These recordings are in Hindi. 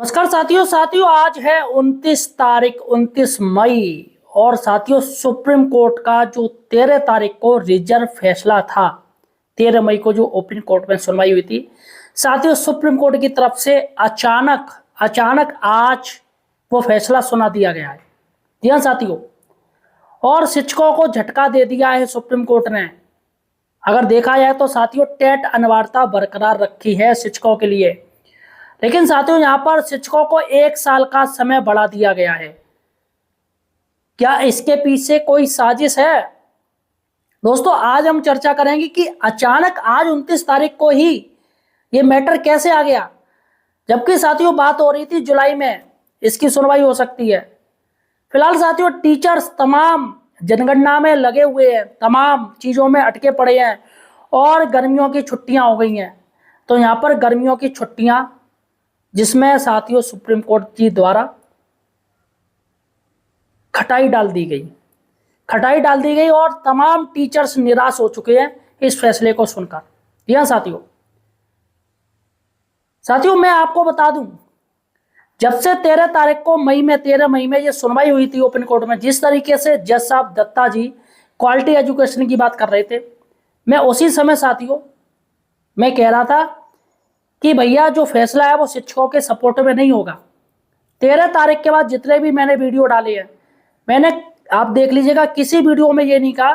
नमस्कार साथियों साथियों आज है 29 तारीख 29 मई और साथियों सुप्रीम कोर्ट का जो 13 तारीख को रिजर्व फैसला था। 13 मई को जो ओपन कोर्ट में सुनवाई हुई थी साथियों, सुप्रीम कोर्ट की तरफ से अचानक आज वो फैसला सुना दिया गया है। जी हाँ साथियों, और शिक्षकों को झटका दे दिया है सुप्रीम कोर्ट ने। अगर देखा जाए तो साथियों टेट अनिवार्यता बरकरार रखी है शिक्षकों के लिए, लेकिन साथियों यहां पर शिक्षकों को 1 साल का समय बढ़ा दिया गया है। क्या इसके पीछे कोई साजिश है? दोस्तों आज हम चर्चा करेंगे कि अचानक आज 29 तारीख को ही ये मैटर कैसे आ गया, जबकि साथियों बात हो रही थी जुलाई में इसकी सुनवाई हो सकती है। फिलहाल साथियों टीचर्स तमाम जनगणना में लगे हुए हैं, तमाम चीजों में अटके पड़े हैं और गर्मियों की छुट्टियां हो गई हैं। तो यहां पर गर्मियों की छुट्टियां जिसमें साथियों सुप्रीम कोर्ट जी द्वारा खटाई डाल दी गई और तमाम टीचर्स निराश हो चुके हैं इस फैसले को सुनकर। जी हाँ साथियों मैं आपको बता दूं, जब से 13 तारीख को 13 मई में ये सुनवाई हुई थी ओपन कोर्ट में, जिस तरीके से जज साहब दत्ता जी क्वालिटी एजुकेशन की बात कर रहे थे, मैं उसी समय साथियों मैं कह रहा था कि भैया जो फैसला है वो शिक्षकों के सपोर्ट में नहीं होगा। 13 तारीख के बाद जितने भी मैंने वीडियो डाले हैं, मैंने आप देख लीजिएगा किसी वीडियो में ये नहीं कहा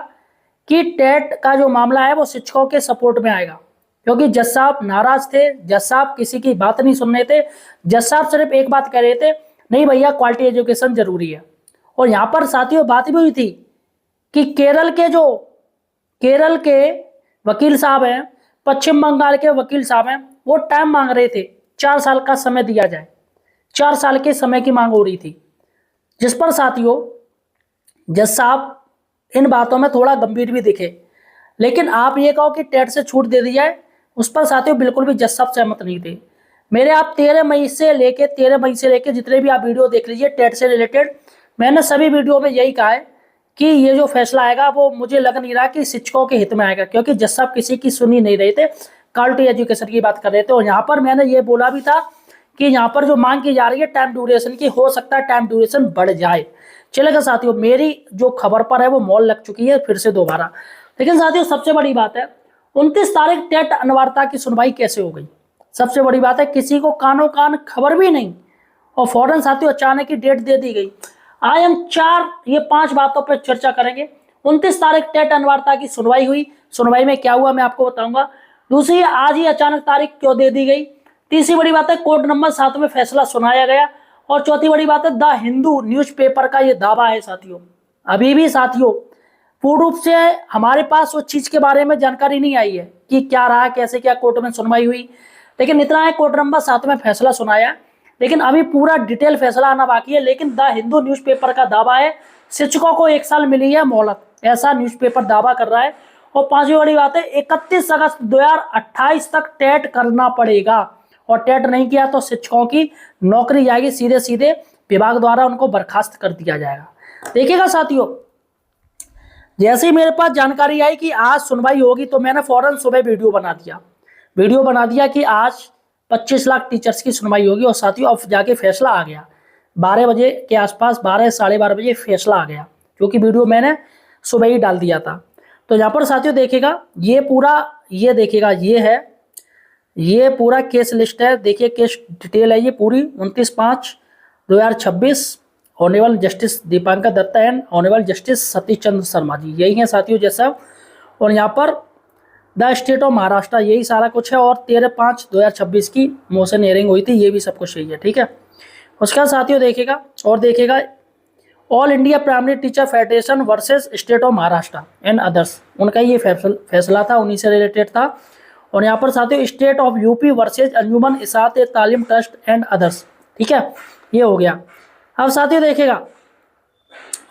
कि टेट का जो मामला है वो शिक्षकों के सपोर्ट में आएगा, क्योंकि जज साहब नाराज थे। जज साहब किसी की बात नहीं सुन रहे थे। जज साहब सिर्फ एक बात कह रहे थे, नहीं भैया क्वालिटी एजुकेशन जरूरी है। और यहाँ पर साथियों बात भी हुई थी कि केरल के वकील साहब हैं, पश्चिम बंगाल के वकील साहब हैं, वो टाइम मांग रहे थे, 4 साल का समय दिया जाए। 4 साल के समय की मांग हो रही थी, जिस पर साथियों जज साहब इन बातों में थोड़ा गंभीर भी दिखे। लेकिन आप ये कहो कि टेट से छूट दे दी जाए, उस पर साथियों बिल्कुल भी जज साहब सहमत नहीं थे। मेरे आप 13 मई से लेके जितने भी आप वीडियो देख लीजिए टेट से रिलेटेड, मैंने सभी वीडियो में यही कहा है कि ये जो फैसला आएगा वो मुझे लग नहीं रहा कि शिक्षकों के हित में आएगा, क्योंकि जज साहब किसी की सुन ही नहीं रहे थे, क्वालिटी एजुकेशन की बात कर रहे थे। और यहाँ पर मैंने ये बोला भी था कि यहाँ पर जो मांग की जा रही है टाइम ड्यूरेशन की, हो सकता है टाइम ड्यूरेशन बढ़ जाए। चलेगा साथियों, मेरी जो खबर पर है वो मॉल लग चुकी है फिर से दोबारा। लेकिन साथियों सबसे बड़ी बात है 29 तारीख टेट अनिवार्यता की सुनवाई कैसे हो गई। सबसे बड़ी बात है किसी को कानो कान खबर भी नहीं और फौरन साथियों अचानक ही डेट दे दी गई। आज हम 5 बातों पर चर्चा करेंगे। 29 तारीख टेट अनिवार्यता की सुनवाई हुई, सुनवाई में क्या हुआ मैं आपको बताऊंगा। दूसरी, आज ही अचानक तारीख क्यों दे दी गई। तीसरी बड़ी बात है कोर्ट नंबर 7 में फैसला सुनाया गया। और चौथी बड़ी बात है द हिंदू न्यूज़पेपर का ये दावा है साथियों। अभी भी साथियों पूर्ण रूप से हमारे पास उस चीज के बारे में जानकारी नहीं आई है कि क्या रहा, कैसे क्या कोर्ट में सुनवाई हुई, लेकिन इतना है कोर्ट नंबर 7 में फैसला सुनाया, लेकिन अभी पूरा डिटेल फैसला आना बाकी है। लेकिन द हिंदू न्यूज़पेपर का दावा है शिक्षकों को 1 साल मिली है मोहलत, ऐसा न्यूज़पेपर दावा कर रहा है। और 5वीं बड़ी बात है 31 अगस्त 2028 तक टेट करना पड़ेगा, और टेट नहीं किया तो शिक्षकों की नौकरी जाएगी, सीधे सीधे विभाग द्वारा उनको बर्खास्त कर दिया जाएगा। देखिएगा साथियों, जैसे ही मेरे पास जानकारी आई कि आज सुनवाई होगी तो मैंने फौरन सुबह वीडियो बना दिया कि आज 25 लाख टीचर्स की सुनवाई होगी। और साथियों अब जाके फैसला आ गया 12 बजे के आसपास, 12 साढ़े 12 बजे फैसला आ गया, क्योंकि वीडियो मैंने सुबह ही डाल दिया था। तो यहाँ पर साथियों देखिएगा ये पूरा केस लिस्ट है। देखिए केस डिटेल है ये पूरी। 29/5/2026 honourable justice Dipankar Datta and honourable justice Satish Chandra Sharma ji, यही है साथियों जैसा। और यहाँ पर द स्टेट ऑफ महाराष्ट्र, यही सारा कुछ है। और 13/5/2026 की मोशन हियरिंग हुई थी, ये भी सब कुछ यही है, ठीक है। उसके बाद साथियों देखिएगा all India primary teacher federation versus state of Maharashtra and others, उनका ये फैसला था, उन्हीं से रिलेटेड था। और यहाँ पर साथियों स्टेट ऑफ यूपी वर्सेस अंजुमन इसात तालीम ट्रस्ट एंड अदर्स, ठीक है, ये हो गया। अब साथियों देखिएगा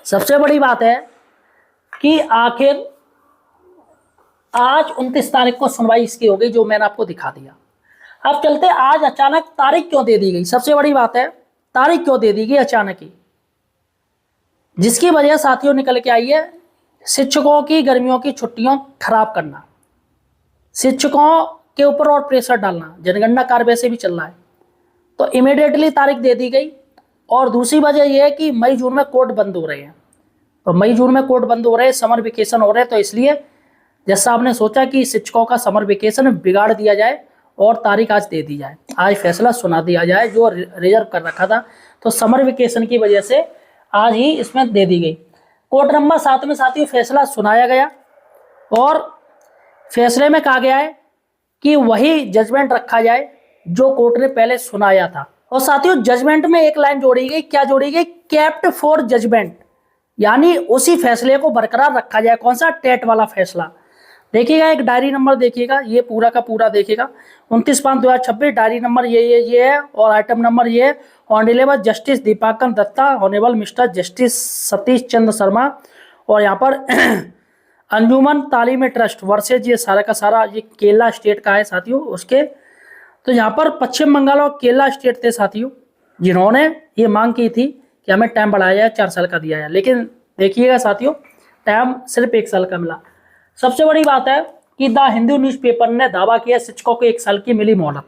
सबसे बड़ी बात है कि आखिर आज 29 तारीख को सुनवाई इसकी हो गई, जो मैंने आपको दिखा दिया। अब चलते आज अचानक तारीख क्यों दे दी गई। सबसे बड़ी बात है तारीख क्यों दे दी गई अचानक ही, जिसकी वजह साथियों निकल के आई है शिक्षकों की गर्मियों की छुट्टियों खराब करना, शिक्षकों के ऊपर और प्रेशर डालना। जनगणना कार्य वैसे भी चल रहा है, तो इमीडिएटली तारीख दे दी गई। और दूसरी वजह यह है कि मई जून में कोर्ट बंद हो रहे हैं, तो मई जून में कोर्ट बंद हो रहे हैं, समर वेकेशन हो रहे हैं, तो इसलिए जज साहब ने सोचा कि शिक्षकों का समर वेकेशन बिगाड़ दिया जाए और तारीख आज दे दी जाए, आज फैसला सुना दिया जाए जो रिजर्व कर रखा था। तो समर वेकेशन की वजह से आज ही इसमें दे दी गई। कोर्ट नंबर 7 में साथियों फैसला सुनाया गया और फैसले में कहा गया है कि वही जजमेंट रखा जाए जो कोर्ट ने पहले सुनाया था। और साथियों जजमेंट में एक लाइन जोड़ी गई, क्या जोड़ी गई? केप्ट फॉर जजमेंट, यानी उसी फैसले को बरकरार रखा जाए। कौन सा? टेट वाला फैसला। देखिएगा एक डायरी नंबर देखिएगा, ये पूरा का पूरा देखिएगा 29/5/2026, डायरी नंबर ये है और आइटम नंबर ये है। Honourable justice Dipankar Datta, honourable mister justice Satish Chandra Sharma, और यहाँ पर अंजुमन तालीमी ट्रस्ट वर्सेज, ये सारा का सारा ये केरला स्टेट का है साथियों उसके। तो यहाँ पर पश्चिम बंगाल और केरला स्टेट थे साथियों जिन्होंने ये मांग की थी कि हमें टाइम बढ़ाया जाए, 4 साल का दिया जाए, लेकिन देखिएगा साथियों टाइम सिर्फ 1 साल का मिला। सबसे बड़ी बात है कि द हिंदू न्यूज़पेपर ने दावा किया शिक्षकों को 1 साल की मिली मोहलत।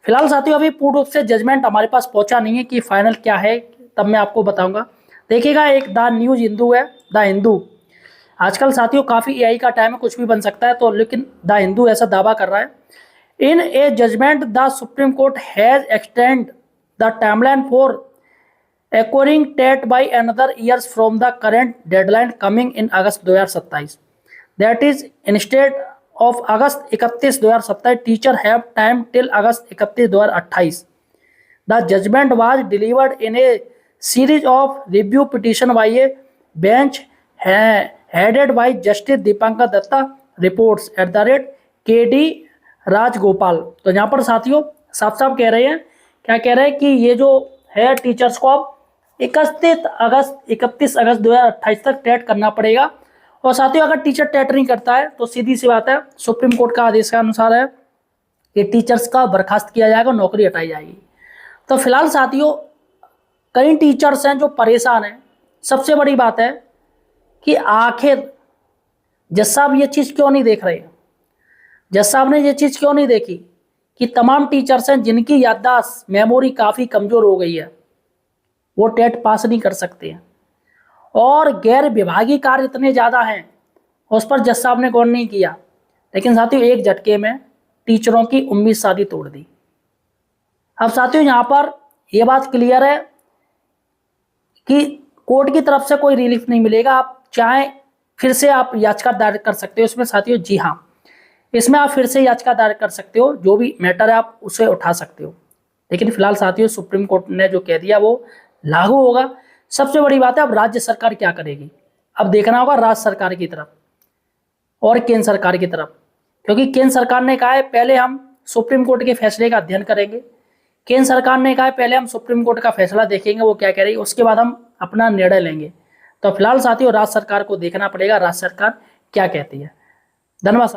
फिलहाल साथियों अभी पूर्ण रूप से जजमेंट हमारे पास पहुंचा नहीं है कि फाइनल क्या है, तब मैं आपको बताऊंगा। देखिएगा एक द न्यूज़ हिंदू है, द हिंदू। आजकल साथियों काफ़ी एआई का टाइम है, कुछ भी बन सकता है, तो लेकिन द हिंदू ऐसा दावा कर रहा है। In a judgment the Supreme Court has extend the timeline for acquiring TET by another years from the current deadline coming in August 2027. That is, instead of August 31, 2027, teacher have time till August 31, 2028. The judgment was delivered in a series of review petition by a bench headed by Justice Deepankar Datta, reports at the rate KD Rajgopal. तो यहाँ पर साथियों साफ साफ कह रहे हैं, क्या कह रहे हैं कि ये जो है टीचर्स को अब 31 अगस्त 2028 तक टेट करना पड़ेगा। और साथियों अगर टीचर टेट नहीं करता है तो सीधी सी बात है सुप्रीम कोर्ट का आदेश के अनुसार है कि टीचर्स का बर्खास्त किया जाएगा, नौकरी हटाई जाएगी। तो फिलहाल साथियों कई टीचर्स हैं जो परेशान हैं। सबसे बड़ी बात है कि आखिर जज साहब ये चीज़ क्यों नहीं देख रहे हैं? जज साहब ने ये चीज़ क्यों नहीं देखी कि तमाम टीचर्स हैं जिनकी याददाश्त मेमोरी काफ़ी कमज़ोर हो गई है, वो टेट पास नहीं कर सकते हैं और गैर विभागीय कार्य इतने ज़्यादा हैं, उस पर जज साहब ने गौर नहीं किया। लेकिन साथियों एक झटके में टीचरों की उम्मीद शादी तोड़ दी। अब साथियों यहाँ पर यह बात क्लियर है कि कोर्ट की तरफ से कोई रिलीफ नहीं मिलेगा। आप चाहें फिर से आप याचिका दायर कर सकते हो इसमें साथियों, जी हाँ इसमें आप फिर से याचिका दायर कर सकते हो, जो भी मैटर है आप उसे उठा सकते हो। लेकिन फिलहाल साथियों सुप्रीम कोर्ट ने जो कह दिया वो लागू होगा। सबसे बड़ी बात है अब राज्य सरकार क्या करेगी, अब देखना होगा राज्य सरकार की तरफ और केंद्र सरकार की तरफ, क्योंकि केंद्र सरकार ने कहा है पहले हम सुप्रीम कोर्ट के फैसले का अध्ययन करेंगे। केंद्र सरकार ने कहा है पहले हम सुप्रीम कोर्ट का फैसला देखेंगे वो क्या कह रही है, उसके बाद हम अपना निर्णय लेंगे। तो फिलहाल साथियों राज्य सरकार को देखना पड़ेगा राज्य सरकार क्या कहती है। धन्यवाद।